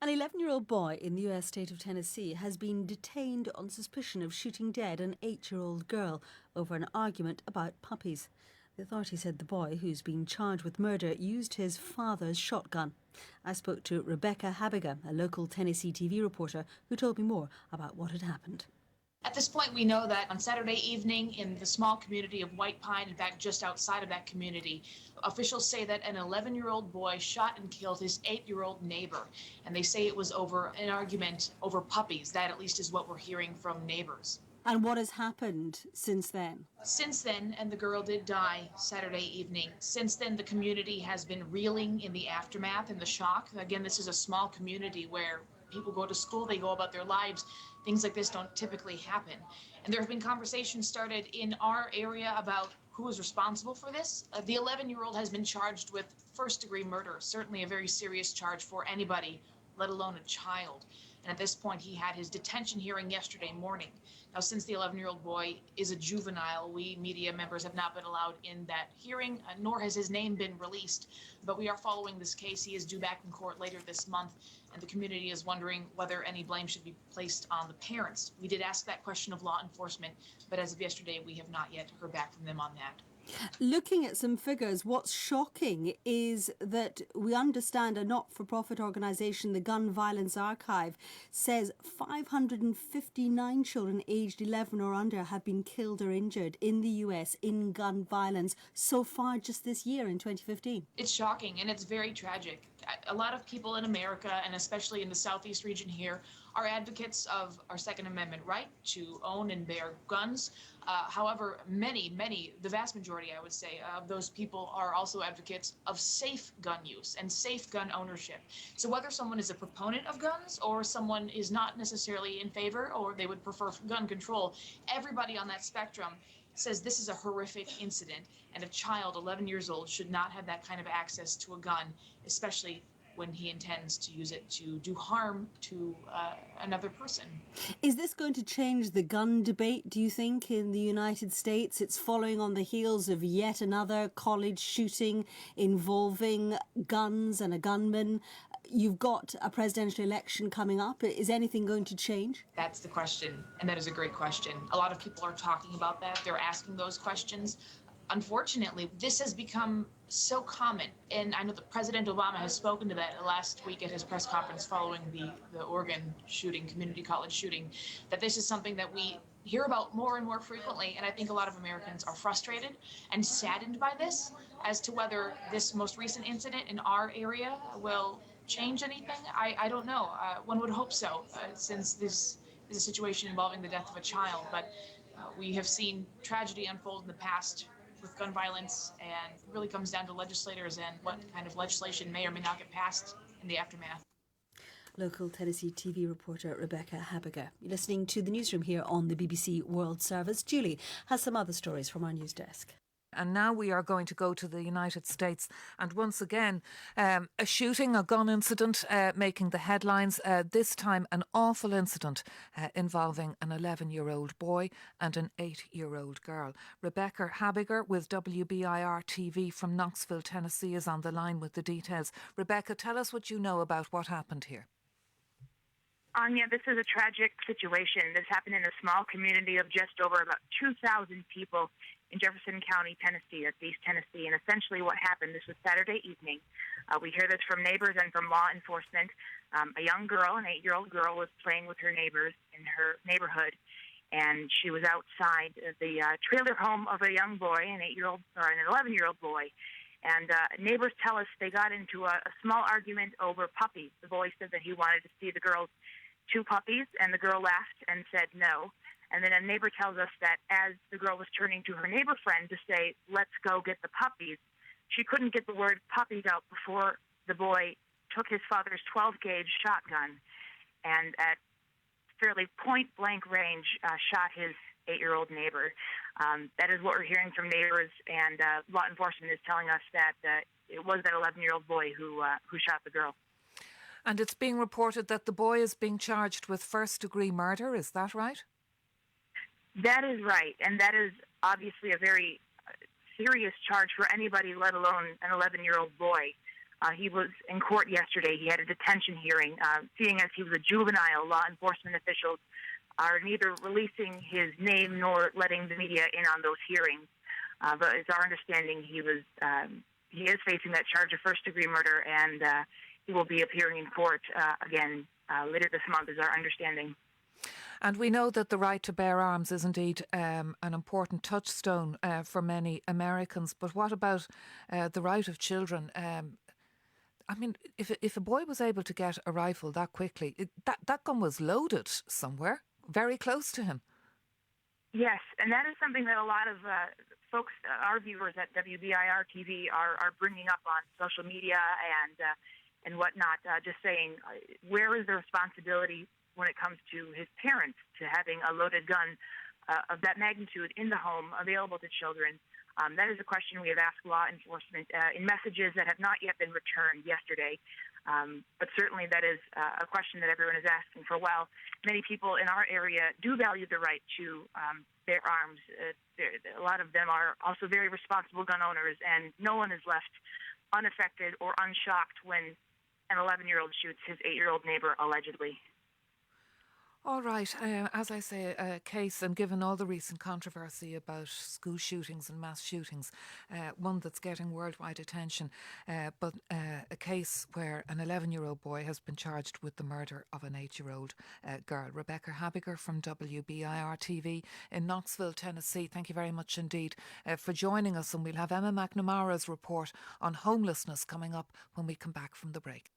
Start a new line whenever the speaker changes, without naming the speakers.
An 11-year-old boy in the US state of Tennessee has been detained on suspicion of shooting dead an 8-year-old girl over an argument about puppies. The authorities said the boy, who's been charged with murder, used his father's shotgun. I spoke to Rebecca Habiger, a local Tennessee TV reporter, who told me more about what had happened.
At this point, we know that on Saturday evening in the small community of White Pine, in fact, just outside of that community, officials say that an 11-year-old boy shot and killed his 8-year-old neighbor. And they say it was over an argument over puppies. That at least is what we're hearing from neighbors.
And what has happened since then?
Since then, and the girl did die Saturday evening, since then the community has been reeling in the aftermath and the shock. Again, this is a small community where people go to school, they go about their lives. Things like this don't typically happen. And there have been conversations started in our area about who is responsible for this. The 11-year-old has been charged with first-degree murder, certainly a very serious charge for anybody, let alone a child. And at this point, he had his detention hearing yesterday morning. Now, since the 11-year-old boy is a juvenile, we media members have not been allowed in that hearing, nor has his name been released. But we are following this case. He is due back in court later this month, and the community is wondering whether any blame should be placed on the parents. We did ask that question of law enforcement, but as of yesterday, we have not yet heard back from them on that.
Looking at some figures, what's shocking is that we understand a not-for-profit organisation, the Gun Violence Archive, says 559 children aged 11 or under have been killed or injured in the US in gun violence so far just this year in 2015.
It's shocking and it's very tragic. A lot of people in America, and especially in the Southeast region here, are advocates of our Second Amendment right to own and bear guns. However, the vast majority, I would say, of those people are also advocates of safe gun use and safe gun ownership. So whether someone is a proponent of guns or someone is not necessarily in favor or they would prefer gun control, everybody on that spectrum says this is a horrific incident, and a child 11 years old should not have that kind of access to a gun, especially when he intends to use it to do harm to another person.
Is this going to change the gun debate, do you think, in the United States? It's following on the heels of yet another college shooting involving guns and a gunman. You've got a presidential election coming up. Is anything going to change?
That's the question, and that is a great question. A lot of people are talking about that. They're asking those questions. Unfortunately, this has become so common, and I know that President Obama has spoken to that last week at his press conference following the Oregon shooting, community college shooting, that this is something that we hear about more and more frequently, and I think a lot of Americans are frustrated and saddened by this as to whether this most recent incident in our area will change anything. I don't know. One would hope so, since this is a situation involving the death of a child, but we have seen tragedy unfold in the past with gun violence, and it really comes down to legislators and what kind of legislation may or may not get passed in the aftermath.
Local Tennessee TV reporter Rebecca Habiger. You're listening to the newsroom here on the BBC World Service. Julie has some other stories from our news desk.
And now we are going to go to the United States. And once again, a shooting, a gun incident making the headlines. This time an awful incident involving an 11-year-old boy and an 8-year-old girl. Rebecca Habiger with WBIR TV from Knoxville, Tennessee is on the line with the details. Rebecca, tell us what you know about what happened here.
Anya, this is a tragic situation. This happened in a small community of just over about 2,000 people in Jefferson County, Tennessee, that's East Tennessee. And essentially what happened, this was Saturday evening. We hear this from neighbors and from law enforcement. A young girl, an 8-year-old girl, was playing with her neighbors in her neighborhood, and she was outside the trailer home of a young boy, an 11-year-old boy. And neighbors tell us they got into a small argument over puppies. The boy said that he wanted to see the girl's 2 puppies, and the girl laughed and said no. And then a neighbor tells us that as the girl was turning to her neighbor friend to say, let's go get the puppies, she couldn't get the word puppies out before the boy took his father's 12-gauge shotgun and at fairly point-blank range shot his 8-year-old neighbor. That is what we're hearing from neighbors, and law enforcement is telling us that it was that 11-year-old boy who shot the girl.
And it's being reported that the boy is being charged with first-degree murder, is that right?
That is right, and that is obviously a very serious charge for anybody, let alone an 11-year-old boy. He was in court yesterday. He had a detention hearing. Seeing as he was a juvenile, law enforcement officials are neither releasing his name nor letting the media in on those hearings. But it's our understanding he is facing that charge of first-degree murder, and he will be appearing in court again later this month, is our understanding.
And we know that the right to bear arms is indeed an important touchstone for many Americans. But what about the right of children? I mean, if a boy was able to get a rifle that quickly, that gun was loaded somewhere, very close to him.
Yes, and that is something that a lot of folks, our viewers at WBIR TV, are bringing up on social media and whatnot, just saying, where is the responsibility when it comes to his parents to having a loaded gun of that magnitude in the home available to children? That is a question we have asked law enforcement in messages that have not yet been returned yesterday. But certainly that is a question that everyone is asking for. While many people in our area do value the right to bear arms, a lot of them are also very responsible gun owners, and no one is left unaffected or unshocked when an 11-year-old shoots his 8-year-old neighbor allegedly.
All right. As I say, a case, and given all the recent controversy about school shootings and mass shootings, one that's getting worldwide attention, but a case where an 11-year-old boy has been charged with the murder of an 8-year-old girl. Rebecca Habiger from WBIR TV in Knoxville, Tennessee. Thank you very much indeed for joining us, and we'll have Emma McNamara's report on homelessness coming up when we come back from the break.